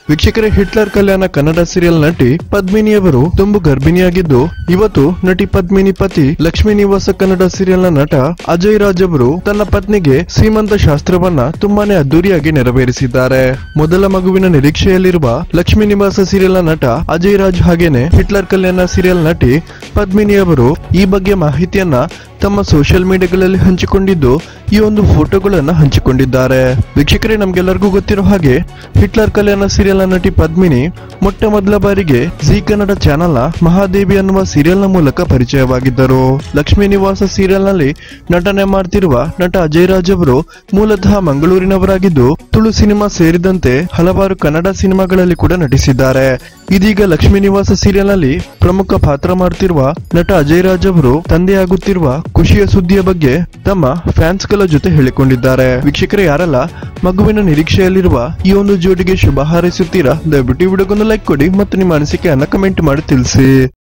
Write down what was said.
ವೀಕ್ಷಕರೇ, ಹಿಟ್ಲರ್ ಕಲ್ಯಾಣ ಕನ್ನಡ ಸೀರಿಯಲ್ ನಟಿ ಪದ್ಮಿನಿಯವರು ತುಂಬು ಗರ್ಭಿಣಿಯಾಗಿದ್ದು, ಇವತ್ತು ನಟಿ ಪದ್ಮಿನಿ ಪತಿ ಲಕ್ಷ್ಮೀ ನಿವಾಸ ಕನ್ನಡ ಸೀರಿಯಲ್ನ ನಟ ಅಜಯ್ ರಾಜ್ ಅವರು ತನ್ನ ಪತ್ನಿಗೆ ಸೀಮಂತ ಶಾಸ್ತ್ರವನ್ನ ತುಂಬಾನೇ ಅದ್ದೂರಿಯಾಗಿ ನೆರವೇರಿಸಿದ್ದಾರೆ. ಮೊದಲ ಮಗುವಿನ ನಿರೀಕ್ಷೆಯಲ್ಲಿರುವ ಲಕ್ಷ್ಮೀ ನಿವಾಸ ಸೀರಿಯಲ್ನ ನಟ ಅಜಯ್ ರಾಜ್ ಹಾಗೇನೆ ಹಿಟ್ಲರ್ ಕಲ್ಯಾಣ ಸೀರಿಯಲ್ ನಟಿ ಪದ್ಮಿನಿಯವರು ಈ ಬಗ್ಗೆ ಮಾಹಿತಿಯನ್ನ ತಮ್ಮ ಸೋಷಿಯಲ್ ಮೀಡಿಯಾಗಳಲ್ಲಿ ಹಂಚಿಕೊಂಡಿದ್ದು, ಈ ಒಂದು ಫೋಟೋಗಳನ್ನ ಹಂಚಿಕೊಂಡಿದ್ದಾರೆ. ವೀಕ್ಷಕರೇ, ನಮ್ಗೆಲ್ಲರಿಗೂ ಗೊತ್ತಿರೋ ಹಾಗೆ ಹಿಟ್ಲರ್ ಕಲ್ಯಾಣ ಸೀರಿಯಲ್ ನಟಿ ಪದ್ಮಿನಿ ಮೊಟ್ಟ ಮೊದಲ ಬಾರಿಗೆ ಜಿ ಕನ್ನಡ ಚಾನೆಲ್ ನ ಮಹಾದೇವಿ ಅನ್ನುವ ಸೀರಿಯಲ್ ನ ಮೂಲಕ ಪರಿಚಯವಾಗಿದ್ದರು. ಲಕ್ಷ್ಮೀ ನಿವಾಸ ಸೀರಿಯಲ್ ನಲ್ಲಿ ನಟನೆ ಮಾಡ್ತಿರುವ ನಟ ಅಜಯ್ ರಾಜ್ ಅವರು ಮೂಲತಃ ಮಂಗಳೂರಿನವರಾಗಿದ್ದು, ತುಳು ಸಿನಿಮಾ ಸೇರಿದಂತೆ ಹಲವಾರು ಕನ್ನಡ ಸಿನಿಮಾಗಳಲ್ಲಿ ಕೂಡ ನಟಿಸಿದ್ದಾರೆ. ಇದೀಗ ಲಕ್ಷ್ಮೀ ನಿವಾಸ ಸೀರಿಯಲ್ ನಲ್ಲಿ ಪ್ರಮುಖ ಪಾತ್ರ ಮಾಡ್ತಿರುವ ನಟ ಅಜಯ್ ರಾಜ್ ಅವರು ತಂದೆಯಾಗುತ್ತಿರುವ ಖುಷಿಯ ಸುದ್ದಿಯ ಬಗ್ಗೆ ತಮ್ಮ ಫ್ಯಾನ್ಸ್ ಗಳ ಜೊತೆ ಹೇಳಿಕೊಂಡಿದ್ದಾರೆ. ವೀಕ್ಷಕರೇ, ಯಾರೆಲ್ಲ ಮಗುವಿನ ನಿರೀಕ್ಷೆಯಲ್ಲಿರುವ ಈ ಒಂದು ಜೋಡಿಗೆ ಶುಭ ಹಾರೈಸುತ್ತೀರಾ? ದಯವಿಟ್ಟು ವಿಡಿಯೋಗೊಂದು ಲೈಕ್ ಕೊಡಿ ಮತ್ತು ನಿಮ್ಮ ಅನಿಸಿಕೆಯನ್ನ ಕಮೆಂಟ್ ಮಾಡಿ ತಿಳಿಸಿ.